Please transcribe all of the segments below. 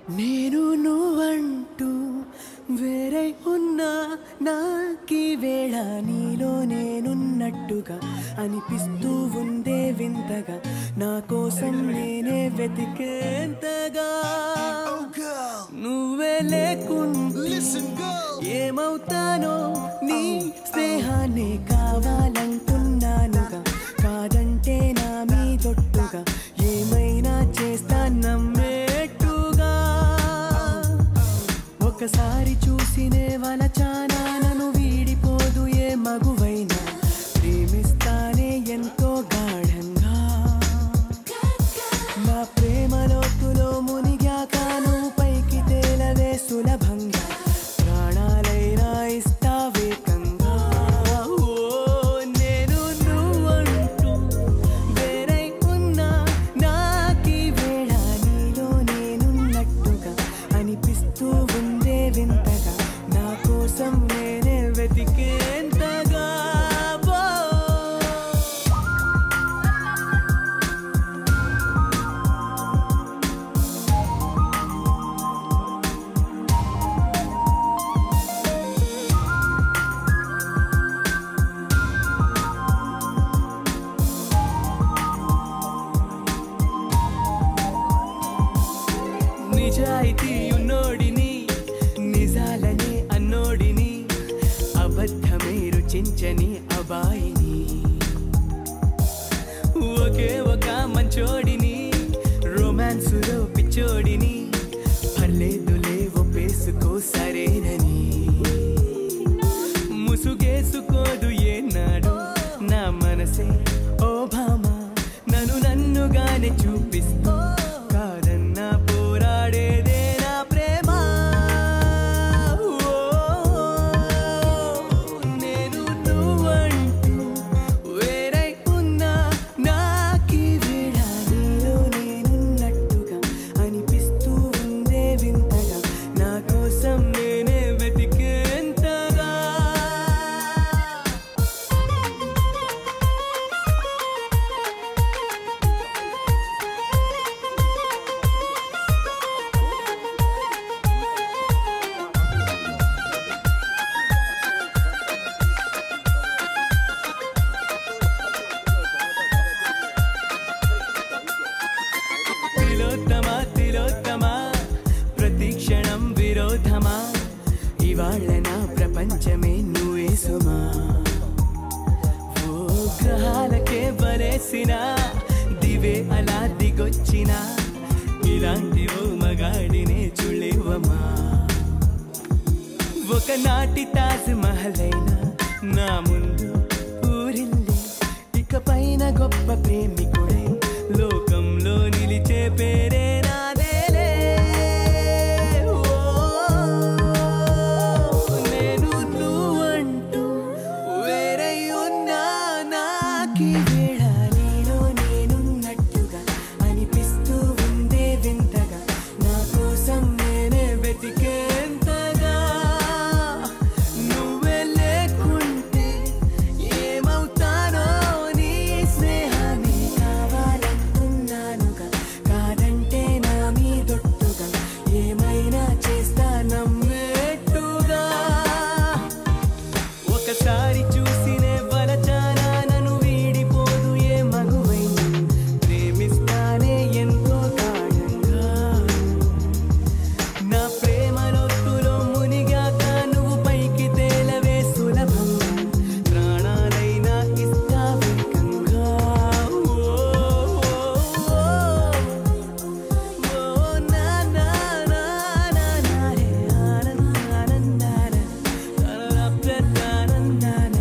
నేను నువ్వంటూ వేరే ఉన్నా నాకీ వేళ నీలో నేనున్నట్టుగా అనిపిస్తూ ఉందే వింతగా నా కోసం నేనే వెతికేంతగా నువ్వే లేకుంటే ఏమవుతానో నీ స్నేహాన్ని కావాలంటున్నానుగా కాదంటే నా మీదొట్టుగా ఏమైనా చేస్తా నమ్మేట్టుగా ఒకసారి చూసినే వలచానా నన్ను వీడిపోదు ఏ మగువైనా ప్రేమిస్తానే ఎంతో గాఢంగా నా ప్రేమ లోతులో మునిగాక నువ్వు పైకి తేలవే సులభంగా ప్రాణాలైనా ఇస్తావేకంగా నేను నువ్వంటూ వేరై ఉన్నా నాకీ వేళ నీలో నేనున్నట్టుగా అనిపిస్తూ ఉందే వింతగా నా కోసం నేనే వెతికేంతగా నిజాయితీ ఉన్నోడిని నిజాలని అన్నోడిని అబద్ధమే రుచించని అబాయిని ఒకే ఒక మంచోడిని రొమాన్సులో పిచ్చోడిని పర్లేదులే ఒప్పేసుకో సరేనని ముసుగేసుకోదు ఏనాడు నా మనసే ఓ భామ నన్నుగానే చూపిస్తూ కాదన్నా పోరాడేదే నా ప్రేమ నేను నువ్వంటూ వేరై ఉన్నా నాకీ వేళ నీలో నేనున్నట్టుగా అనిపిస్తూ ఉందే వింతగా నా కోసం నేనే వెతికేంతగా తిలోత్తమా ప్రతి క్షణం విరోధమా ఇవాళ నా ప్రపంచమే నువ్వే సుమా ఓ గ్రహాలకే బలేసిన దివే అలా దిగొచ్చిన ఇలాంటి ఓ మగాడినే చులేవమా ఒకనాటి తాజ్ మహల్ అయినా నా ముందు ఊరిల్లి ఇక పైన గొప్ప ప్రేమికుడే లోకంలో నిలిచే పేరే నాదేలే నేను నువ్వంటూ వేరై ఉన్నా నాకీ వేళ నీలో నేనున్నట్టుగా అనిపిస్తూ ఉందే వింతగా నా కోసం నేనే వెతికేంతగా నువ్వే లేకుంటే ఏమవుతానో నీ స్నేహాన్ని కావాలంటున్నానుగా కాదంటే నా మీదొట్టుగా ఏమైనా చేస్తా నమ్మేట్టుగా ఒకసారి చూసినే వలచానా నన్ను వీడిపోదు ఏ మగువైనా ప్రేమిస్తానే ఎంతో గాఢంగా నా ప్రేమ లోతులో మునిగాక నువ్వు పైకి తేలవే సులభంగా ప్రాణాలైనా ఇస్తావేకంగా నా నా నా నా నా రే ఆనందానందాన తనరప్రతానందాన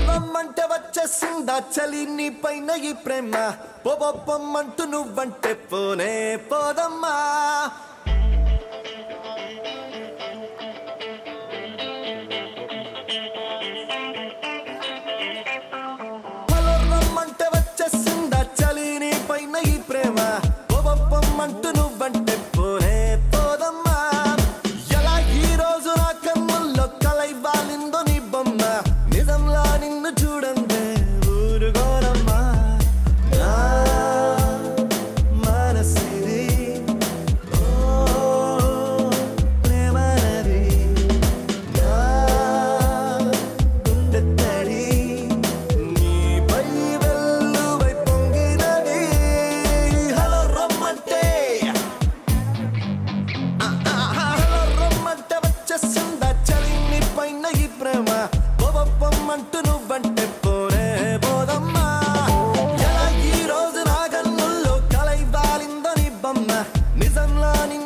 రమ్మంటే వచ్చేసిందా చలి నీ పైన ఈ ప్రేమ పొమ్మంటూ నువ్వంటే పోనే పోదమ్మా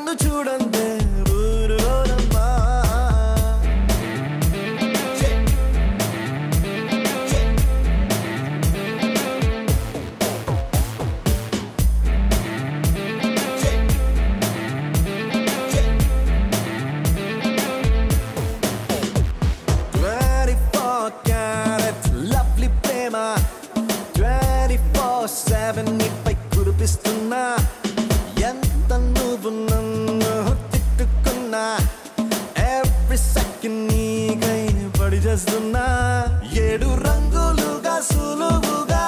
నిన్ను చూడందే ఊరుగోరమ్మా 24/7 నీపై కురిపిస్తున్నా ఎంత నువ్వు నన్ను తిట్టుకున్నా ఎవ్రీ సెకండ్ నీకై పడి చేస్తున్నా 7 రంగులుగా సులువుగా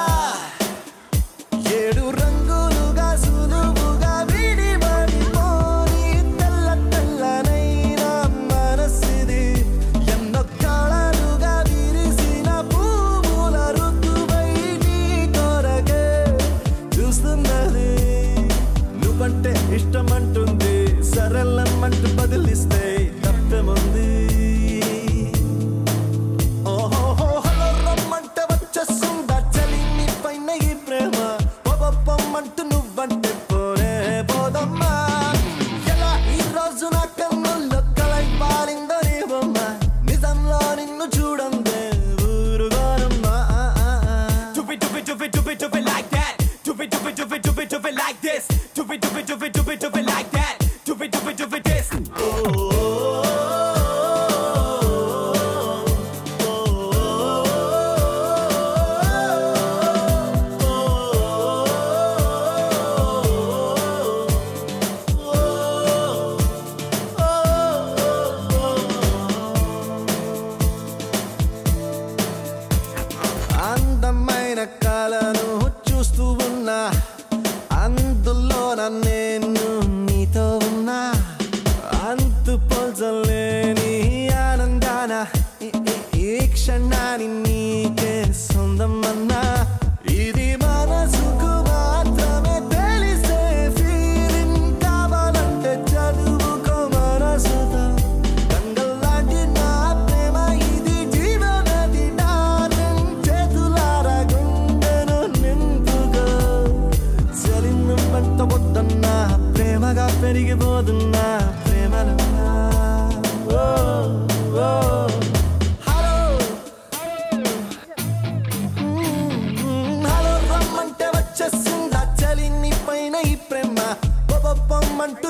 7 రంగులుగా సులువుగా విడిపడిపోని తెల్ల తెల్లనైన మనసిది ఎన్నో కళలుగా విరిసిన పువ్వుల ఋతువై నీ కొరకే చూస్తున్నది నువ్వంటే ఇష్టమంటుంది సరళమంటూ బదిలిస్తే తప్పేముంది అంటూ నువ్వంటే పోరే పోదమ్మా ఎలా ఈ రోజు నా కన్నుల్లో కలై పారిందో నీ బొమ్మ నిజంలో నిన్ను చూడందే ఊరుగోరమ్మా Do it, do it, do it, do it, do it like that. Do it, do it, do it, do it, do it like this. Do it, do it, do it, do it, do it like that. Do it, do it, do it, this. అందమైన కళను చూస్తూ ఉన్నా అందులో నేను నీతో ఉన్నా అంతు పోల్చలేని ఆనందాన ఈ క్షణాన్ని నీకే సొంతమన్నా ఇది మనసుకు మాత్రమే తెలిసే ఫీలింగ్ కావాలంటే చదువుకో మనసుతో గంగల్లాంటి నా ప్రేమ ఇది జీవనది డార్లింగ్ చేతులారా గుండెను నింపుకో చలిను పట్టవద్దన్నా ప్రేమగా పెరిగిపోతున్నా ప్రేమలో హలో రమ్మంటే వచ్చేసిందా చలి నీ పైన ఈ ప్రేమ బొబ్బమ్మంటూ